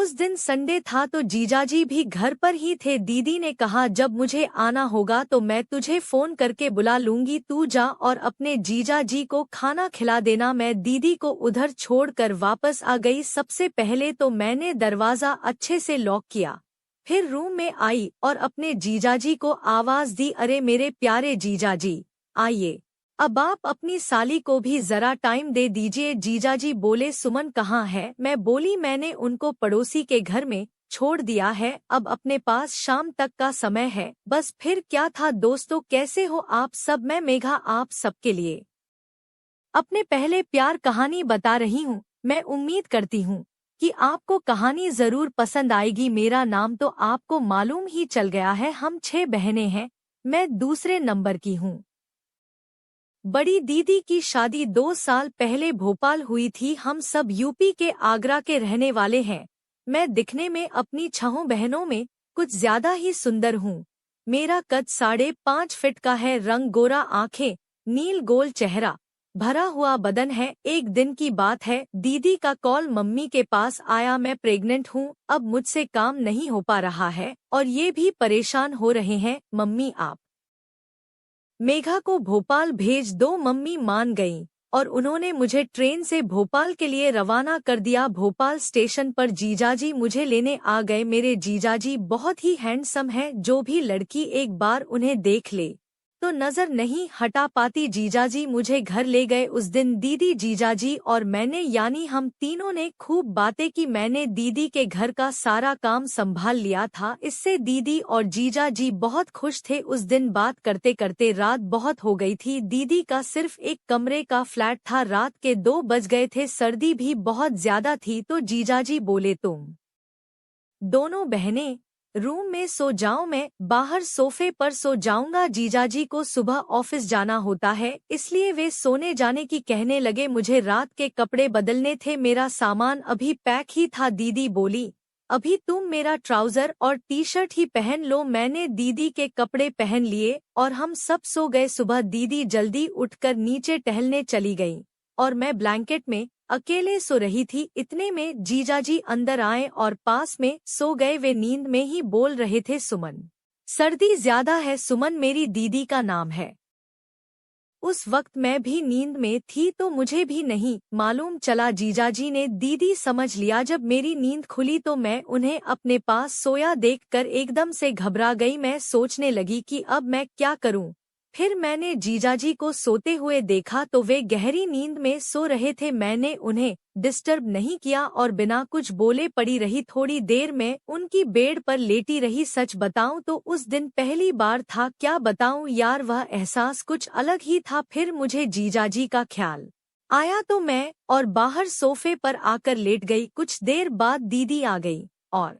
उस दिन संडे था तो जीजाजी भी घर पर ही थे। दीदी ने कहा जब मुझे आना होगा तो मैं तुझे फोन करके बुला लूंगी, तू जा और अपने जीजाजी को खाना खिला देना। मैं दीदी को उधर छोड़कर वापस आ गई। सबसे पहले तो मैंने दरवाजा अच्छे से लॉक किया, फिर रूम में आई और अपने जीजाजी को आवाज दी, अरे मेरे प्यारे जीजाजी आइए, अब आप अपनी साली को भी जरा टाइम दे दीजिए। जीजाजी बोले सुमन कहाँ है? मैं बोली मैंने उनको पड़ोसी के घर में छोड़ दिया है, अब अपने पास शाम तक का समय है। बस फिर क्या था दोस्तों, कैसे हो आप सब? मैं मेघा आप सबके लिए अपने पहले प्यार कहानी बता रही हूँ। मैं उम्मीद करती हूँ कि आपको कहानी जरूर पसंद आएगी। मेरा नाम तो आपको मालूम ही चल गया है, हम 6 बहनें हैं, मैं दूसरे नंबर की हूँ। बड़ी दीदी की शादी 2 साल पहले भोपाल हुई थी। हम सब यूपी के आगरा के रहने वाले हैं। मैं दिखने में अपनी 6 बहनों में कुछ ज्यादा ही सुंदर हूँ। मेरा कद 5.5 फीट का है, रंग गोरा, आंखें नील, गोल चेहरा, भरा हुआ बदन है। एक दिन की बात है, दीदी का कॉल मम्मी के पास आया, मैं प्रेग्नेंट हूँ, अब मुझसे काम नहीं हो पा रहा है और ये भी परेशान हो रहे हैं। मम्मी आप मेघा को भोपाल भेज दो। मम्मी मान गईं और उन्होंने मुझे ट्रेन से भोपाल के लिए रवाना कर दिया। भोपाल स्टेशन पर जीजाजी मुझे लेने आ गए। मेरे जीजाजी बहुत ही हैंडसम है, जो भी लड़की एक बार उन्हें देख ले तो नजर नहीं हटा पाती। जीजाजी मुझे घर ले गए। उस दिन दीदी, जीजाजी और मैंने यानी हम तीनों ने खूब बातें की। मैंने दीदी के घर का सारा काम संभाल लिया था, इससे दीदी और जीजाजी बहुत खुश थे। उस दिन बात करते करते रात बहुत हो गई थी। दीदी का सिर्फ एक कमरे का फ्लैट था। रात के 2 बज गए थे, सर्दी भी बहुत ज्यादा थी तो जीजाजी बोले तुम दोनों बहनें रूम में सो जाओ, मैं बाहर सोफे पर सो जाऊंगा। जीजाजी को सुबह ऑफिस जाना होता है, इसलिए वे सोने जाने की कहने लगे। मुझे रात के कपड़े बदलने थे, मेरा सामान अभी पैक ही था। दीदी बोली अभी तुम मेरा ट्राउजर और टी शर्ट ही पहन लो। मैंने दीदी के कपड़े पहन लिए और हम सब सो गए। सुबह दीदी जल्दी उठकर नीचे टहलने चली गईं और मैं ब्लैंकेट में अकेले सो रही थी। इतने में जीजाजी अंदर आए और पास में सो गए। वे नींद में ही बोल रहे थे, सुमन सर्दी ज्यादा है। सुमन मेरी दीदी का नाम है। उस वक्त मैं भी नींद में थी तो मुझे भी नहीं मालूम चला। जीजाजी ने दीदी समझ लिया। जब मेरी नींद खुली तो मैं उन्हें अपने पास सोया देखकर एकदम से घबरा गई। मैं सोचने लगी कि अब मैं क्या करूं। फिर मैंने जीजाजी को सोते हुए देखा तो वे गहरी नींद में सो रहे थे। मैंने उन्हें डिस्टर्ब नहीं किया और बिना कुछ बोले पड़ी रही। थोड़ी देर में उनकी बेड पर लेटी रही। सच बताऊं तो उस दिन पहली बार था, क्या बताऊं यार, वह एहसास कुछ अलग ही था। फिर मुझे जीजाजी का ख्याल आया तो मैं और बाहर सोफे पर आकर लेट गई। कुछ देर बाद दीदी आ गई और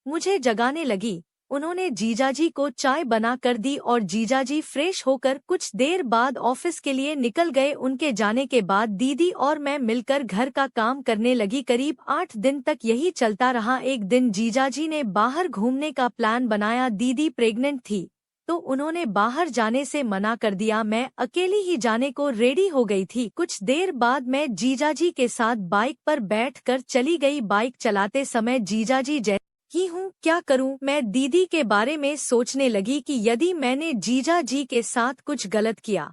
मुझे जगाने लगी। उन्होंने जीजाजी को चाय बना कर दी और जीजाजी फ्रेश होकर कुछ देर बाद ऑफिस के लिए निकल गए। उनके जाने के बाद दीदी और मैं मिलकर घर का काम करने लगी। करीब 8 दिन तक यही चलता रहा। एक दिन जीजाजी ने बाहर घूमने का प्लान बनाया। दीदी प्रेग्नेंट थी तो उन्होंने बाहर जाने से मना कर दिया। मैं अकेली ही जाने को रेडी हो गई थी। कुछ देर बाद मैं जीजाजी के साथ बाइक पर बैठकर चली गई। बाइक चलाते समय जीजाजी ही हूँ, क्या करूँ? मैं दीदी के बारे में सोचने लगी कि यदि मैंने जीजा जी के साथ कुछ गलत किया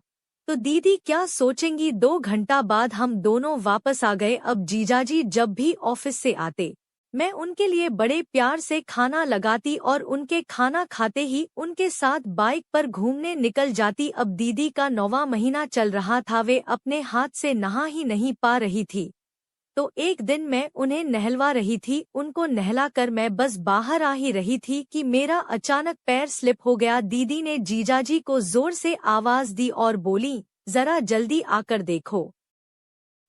तो दीदी क्या सोचेंगी। 2 घंटा बाद हम दोनों वापस आ गए। अब जीजाजी जब भी ऑफिस से आते मैं उनके लिए बड़े प्यार से खाना लगाती और उनके खाना खाते ही उनके साथ बाइक पर घूमने निकल जाती। अब दीदी का 9वां महीना चल रहा था। वे अपने हाथ से नहा ही नहीं पा रही थी तो एक दिन मैं उन्हें नहलवा रही थी। उनको नहलाकर मैं बस बाहर आ ही रही थी कि मेरा अचानक पैर स्लिप हो गया। दीदी ने जीजाजी को जोर से आवाज दी और बोली, जरा जल्दी आकर देखो,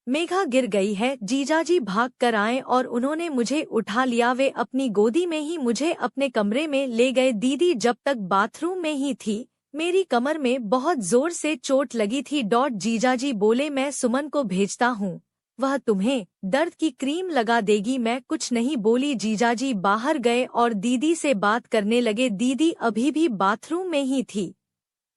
मेघा गिर गई है। जीजाजी भाग कर आए और उन्होंने मुझे उठा लिया। वे अपनी गोदी में ही मुझे अपने कमरे में ले गए। दीदी जब तक बाथरूम में ही थी मेरी कमर में बहुत जोर से चोट लगी थी। जीजाजी बोले, मैं सुमन को भेजता हूँ, वह तुम्हें दर्द की क्रीम लगा देगी। मैं कुछ नहीं बोली। जीजाजी बाहर गए और दीदी से बात करने लगे। दीदी अभी भी बाथरूम में ही थी।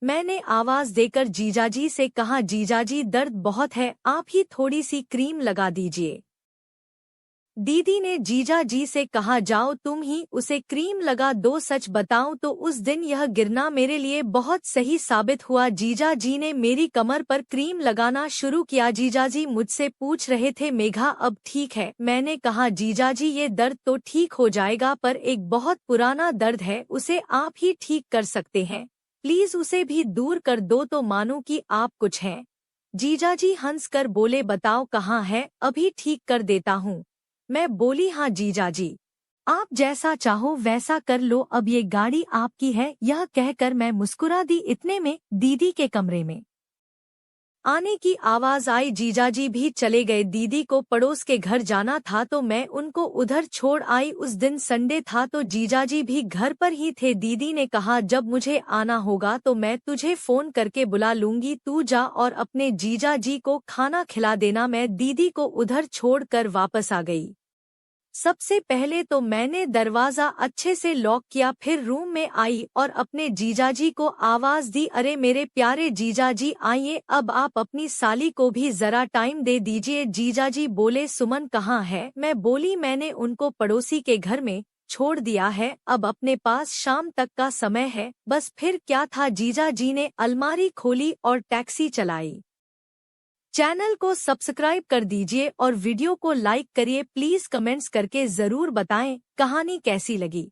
मैंने आवाज देकर जीजाजी से कहा, जीजाजी दर्द बहुत है, आप ही थोड़ी सी क्रीम लगा दीजिए। दीदी ने जीजा जी से कहा जाओ तुम ही उसे क्रीम लगा दो। सच बताऊं तो उस दिन यह गिरना मेरे लिए बहुत सही साबित हुआ। जीजा जी ने मेरी कमर पर क्रीम लगाना शुरू किया। जीजा जी मुझसे पूछ रहे थे मेघा अब ठीक है? मैंने कहा जीजा जी ये दर्द तो ठीक हो जाएगा पर एक बहुत पुराना दर्द है, उसे आप ही ठीक कर सकते हैं, प्लीज उसे भी दूर कर दो तो मानो कि आप कुछ हैं। जीजा जी हंस कर बोले बताओ कहाँ है, अभी ठीक कर देता हूँ। मैं बोली हाँ जीजा जी, आप जैसा चाहो वैसा कर लो, अब ये गाड़ी आपकी है। यह कहकर मैं मुस्कुरा दी। इतने में दीदी के कमरे में आने की आवाज आई। जीजाजी भी चले गए। दीदी को पड़ोस के घर जाना था तो मैं उनको उधर छोड़ आई। उस दिन संडे था तो जीजाजी भी घर पर ही थे। दीदी ने कहा जब मुझे आना होगा तो मैं तुझे फोन करके बुला लूंगी, तू जा और अपने जीजाजी को खाना खिला देना। मैं दीदी को उधर छोड़ कर वापस आ गई। सबसे पहले तो मैंने दरवाजा अच्छे से लॉक किया, फिर रूम में आई और अपने जीजाजी को आवाज दी, अरे मेरे प्यारे जीजाजी आइए, अब आप अपनी साली को भी जरा टाइम दे दीजिए। जीजाजी बोले सुमन कहाँ है? मैं बोली मैंने उनको पड़ोसी के घर में छोड़ दिया है, अब अपने पास शाम तक का समय है। बस फिर क्या था, जीजाजी ने अलमारी खोली और टैक्सी चलाई। चैनल को सब्सक्राइब कर दीजिए और वीडियो को लाइक करिए। प्लीज कमेंट्स करके जरूर बताएं कहानी कैसी लगी।